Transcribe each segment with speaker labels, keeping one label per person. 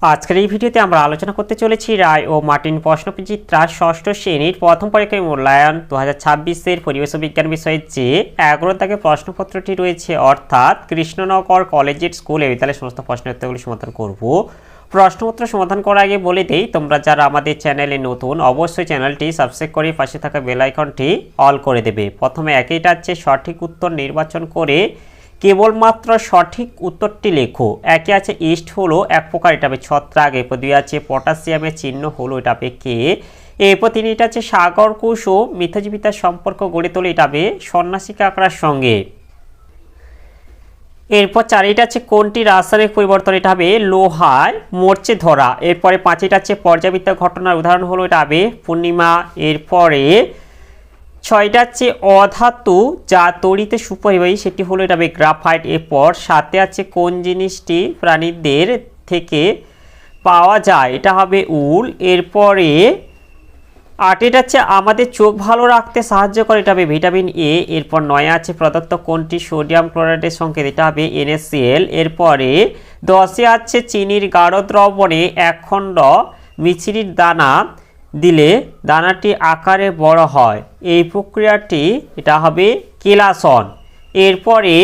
Speaker 1: আজকের এই ভিডিওতে আমরা আলোচনা করতে চলেছি রায় ও মার্টিন প্রশ্নবিচিত্রা ষষ্ঠ শ্রেণীর প্রথম পরীক্ষায় মূল্যায়ন 2026-এর পরিবেশ বিজ্ঞান বিষয়ের যে 11 দাগের প্রশ্নপত্রটি রয়েছে, অর্থাৎ কৃষ্ণনগর কলেজিয়েট স্কুল এই বিদ্যালয়ের সমস্ত প্রশ্নের উত্তরগুলি সমাধান করব। প্রশ্নপত্র সমাধান করার আগে বলে দেই, তোমরা যারা আমাদের চ্যানেলে নতুন অবশ্যই চ্যানেলটি সাবস্ক্রাইব করে পাশে থাকা বেল আইকনটি অল করে দেবে। প্রথমে একইটা হচ্ছে সঠিক উত্তর নির্বাচন করে কেবলমাত্র সঠিক উত্তরটি লেখো। একে আছে ইস্ট হলো এক প্রকার, এটা হবে ছত্রাক। এরপর দুই আছে পটাশিয়ামের চিহ্ন হলো, এটা হবে কে। এরপর তিনটা আছে সাগর কোষ ও মিথজীবিতার সম্পর্ক গড়ে তোলে, এটা হবে সন্ন্যাসী কাঁকড়ার সঙ্গে। এরপর চারিটা আছে কোনটি রাসায়নিক পরিবর্তন, এটা হবে লোহায় মরচে ধরা। এরপরে পাঁচটা আছে পর্যাবৃত্ত ঘটনার উদাহরণ হলো, এটা হবে পূর্ণিমা। এরপরে ছয়টা আছে অধাতু যা তড়িতে সুপরিবাহী, সেটি হলো, এটা হবে গ্রাফাইট। এরপর সাথে আছে কোন জিনিসটি প্রাণীদের থেকে পাওয়া যায়, এটা হবে উল। এরপরে আটেটা আছে আমাদের চোখ ভালো রাখতে সাহায্য করে, এটা হবে ভিটামিন এ। এরপর নয় আছে প্রদত্ত কোনটি সোডিয়াম ক্লোরাইডের সংকেত, এটা হবে NaCl। এরপরে 10-এ আছে চিনির গাঢ় দ্রবণে এক খণ্ড মিছরির দানা দিলে দানাটি আকারে বড় হয়, এই প্রক্রিয়াটি এটা হবে কেলাসন। এরপরে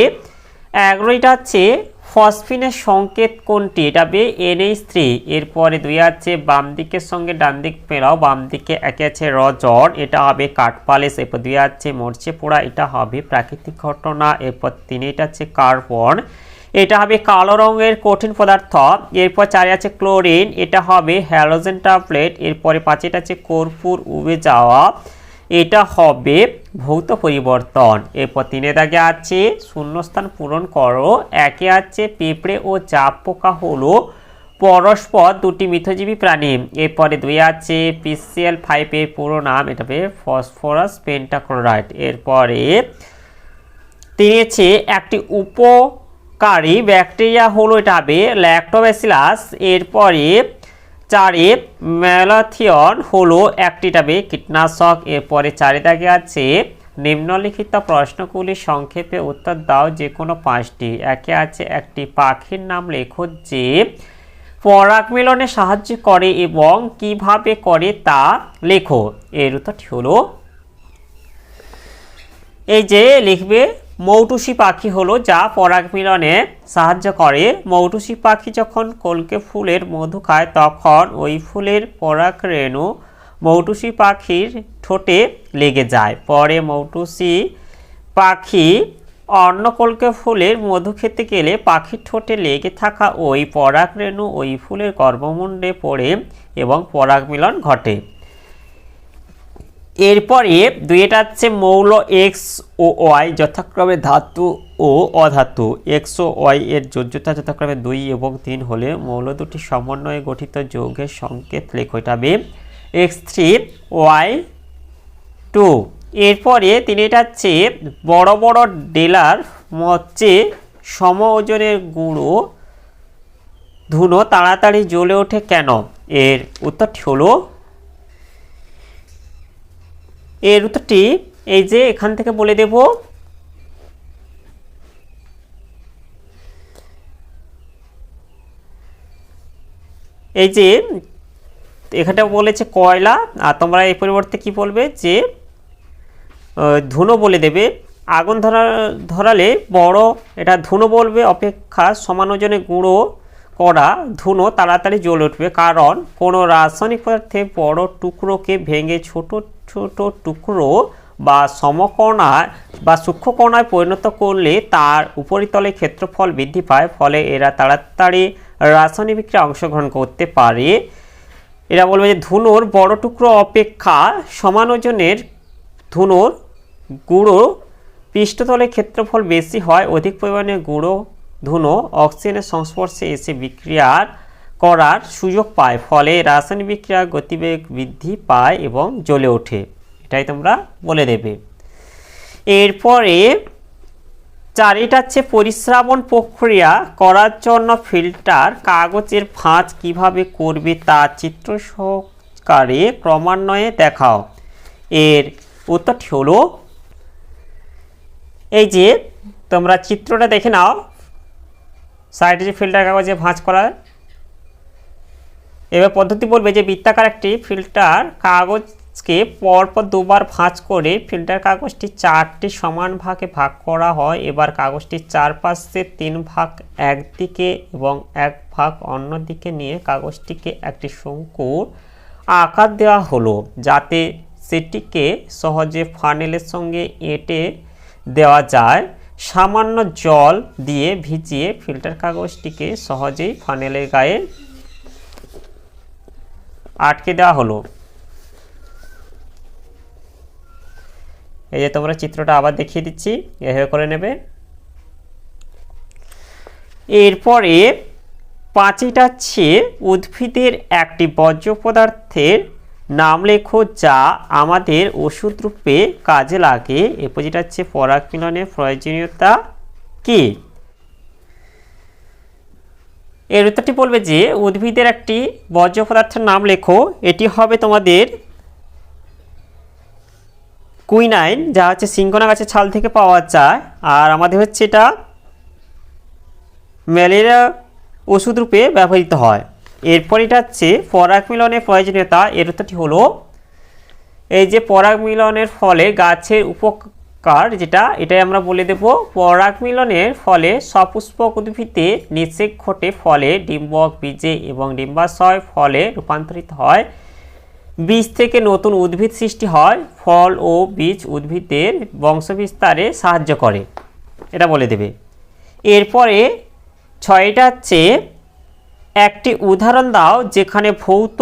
Speaker 1: 11টা আছে ফসফিনের সংকেত কোনটি, এটা হবে NH3। এরপরে 2 আছে বাম দিকের সঙ্গে ডান দিক মেলাও, বাম দিকে একে আছে রজন, এটা হবে কাঠপালিশ। এরপর 2 আছে মরচে পোড়া, এটা হবে প্রাকৃতিক ঘটনা। এরপর 3 আছে কার্বন, এটা হবে কালো রঙের কঠিন পদার্থ। এরপর 4 আছে ক্লোরিন, এটা হবে হ্যালোজেন ট্যাবলেট। এরপরে 5 আছে কর্পূর উবে যাওয়া, এটা হবে ভৌত পরিবর্তন। এরপর 3 দাগে আছে শূন্যস্থান পূরণ করো। একে আছে পিঁপড়ে ও জাপ পোকা হলো পরস্পর দুটি মিথজীবী প্রাণী। এরপরে 2 আছে PCl5 এর পুরো নাম, এটা হবে ফসফরাস পেন্টাক্লোরাইড। এরপরে 3 আছে একটি উপকারী ব্যাকটেরিয়া হলো, এটা হবে ল্যাক্টোব্যাসিলাস। এরপরে 4 ম্যালাথিয়ন হলো একটি, এটা হবে কীটনাশক। এরপরে 4 দাগে আছে নিম্নলিখিত প্রশ্নগুলি সংক্ষেপে উত্তর দাও যে কোনো 5টি। একে আছে একটি পাখির নাম লেখো যে পরাগ মিলনে সাহায্য করে এবং কিভাবে করে তা লেখো। এর উত্তরটি হলো, এই যে লিখবে মৌটুসি পাখি হলো যা পরাগ মিলনে সাহায্য করে। মৌটুসি পাখি যখন কল্কে ফুলের মধু খায় তখন ওই ফুলের পরাগ রেণু মৌটুসি পাখির ঠোঁটে লেগে যায়। পরে মৌটুসি পাখি অন্য কল্কে ফুলের মধু খেতে গেলে পাখির ঠোঁটে লেগে থাকা ওই পরাগ রেণু ওই ফুলের গর্ভমুণ্ডে পড়ে এবং পরাগ মিলন ঘটে। এরপরে 2টা আছে মৌল X ও Y যথাক্রমে ধাতু ও অধাতু। X ও Y এর যোজ্যতা যথাক্রমে 2 এবং 3 হলে মৌল দুটি সমন্বয়ে গঠিত যৌগের সংকেত লেখো, এটা হবে X3Y2। এরপরে 3টা আছে বড় বড় ডেলার মধ্যে সম ওজনের গুঁড়ো ধুনো তাড়াতাড়ি জ্বলে ওঠে কেন। এর উত্তরটি হলো, এর উত্তরটি এই যে এখান থেকে বলে দেব। এই যে এখানটা বলেছে কয়লা, আর তোমরা এই পরিবর্তে কি বলবে যে ধুনো বলে দেবে। আগুন ধরালে বড়, এটা ধুনো বলবে, অপেক্ষা সমান ওজনে গুঁড়ো করা ধুনো তাড়াতাড়ি জ্বলে উঠবে, কারণ কোনো রাসায়নিক পদার্থে বড় টুকরোকে ভেঙে ছোট ছোট টুকরো বা সমকণায় বা সূক্ষ্মকণায় পরিণত করলে তার উপরিতলে ক্ষেত্রফল বৃদ্ধি পায়, ফলে এরা তাড়াতাড়ি রাসায়নিক বিক্রিয়ায় অংশগ্রহণ করতে পারে। এরা বলবে যে ধুনোর বড় টুকরো অপেক্ষা সমান ওজনের ধুনোর গুঁড়ো পৃষ্ঠতলে ক্ষেত্রফল বেশি হয়, অধিক পরিমাণে গুঁড়ো ধুনো অক্সিজেনের সংস্পর্শে এসে বিক্রিয়া করার সুযোগ পায়, ফলে রাসায়নিক বিক্রিয়ার গতিবেগ বৃদ্ধি পায় এবং জ্বলে ওঠে। এটাই তোমরা বলে দেবে। এরপরে 4টা আছে পরিস্রাবণ প্রক্রিয়া করার জন্য ফিল্টার কাগজের ভাঁজ কিভাবে করবে তা চিত্র সহকারে ক্রমান্বয়ে দেখাও। এর উত্তরটি হলো, এই যে তোমরা চিত্রটা দেখে নাও, সাইডে যে ফিল্টার কাগজে ভাঁজ করা এবার পদ্ধতি বলবে যে বৃত্তাকার একটি ফিল্টার কাগজকে পরপর দুবার ভাঁজ করে ফিল্টার কাগজটি 4টি সমান ভাগে ভাগ করা হয়। এবার কাগজটির চারপাশে 3 ভাগ একদিকে এবং 1 ভাগ অন্য দিকে নিয়ে কাগজটিকে একটি শঙ্কুর আকার দেওয়া হলো, যাতে সেটিকে সহজে ফানেলের সঙ্গে এঁটে দেওয়া যায়। সামান্য জল দিয়ে ভিজিয়ে ফিল্টার কাগজটিকে সহজেই ফানেলের গায়ে আটকে দেওয়া হলো। এই যে তোমরা চিত্রটা আবার দেখিয়ে দিচ্ছি, এভাবে করে নেবে। এরপরে 5টা হচ্ছে উদ্ভিদের একটি বর্জ্য পদার্থের নাম লেখো যা আমাদের ওষুধ রূপে কাজে লাগে। এরপর যেটা হচ্ছে পরাগ মিলনের প্রয়োজনীয়তা কি। এর উত্তরটি বলবে যে উদ্ভিদের একটি বর্জ্য পদার্থের নাম লেখো। এটি হবে তোমাদের কুইনাইন, যা হচ্ছে সিঙ্কোনা গাছের ছাল থেকে পাওয়া যায়। আর আমাদের হচ্ছে এটা ম্যালেরিয়া ওষুধ রূপে ব্যবহৃত হয়। এরপর এটা হচ্ছে পরাগ মিলনের প্রয়োজনীয়তা। এর উত্তরটি হলো এই যে পরাগ মিলনের ফলে গাছের উপকার যেটা, এটাই আমরা বলে দেব। পরাগ মিলনের ফলে সপুষ্পক উদ্ভিদে নিষেক ঘটে, ফলে ডিম্বক বীজে এবং ডিম্বাশয় ফলে রূপান্তরিত হয়। বীজ থেকে নতুন উদ্ভিদ সৃষ্টি হয়। ফল ও বীজ উদ্ভিদের বংশবিস্তারে সাহায্য করে, এটা বলে দেবে। এরপরে 6টা হচ্ছে একটি উদাহরণ দাও যেখানে ভৌত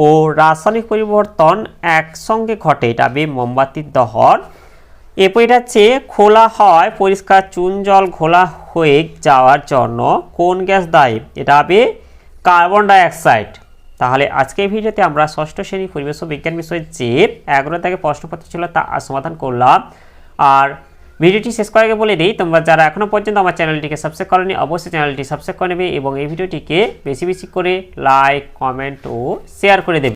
Speaker 1: ও রাসায়নিক পরিবর্তন একসঙ্গে ঘটে। এটা হবে মোমবাতির দহন। এরপর এটা হচ্ছে খোলা হয় পরিষ্কার চুন জল ঘোলা হয়ে যাওয়ার জন্য কোন গ্যাস দায়ী। এটা হবে কার্বন ডাইঅক্সাইড। তাহলে আজকের ভিডিওতে আমরা 6ষ্ঠ শ্রেণী পরিবেশ ও বিজ্ঞান বিষয়ে যে 11 থেকে প্রশ্নপত্র ছিল তা সমাধান করলাম। আর ভিডিওটি শেষ করার আগে বলে দিই, তোমরা যারা এখনও পর্যন্ত আমার চ্যানেলটিকে সাবস্ক্রাইব করোনি অবশ্যই চ্যানেলটি সাবস্ক্রাইব করে নেবে এবং এই ভিডিওটিকে বেশি বেশি করে লাইক, কমেন্ট ও শেয়ার করে দেবে।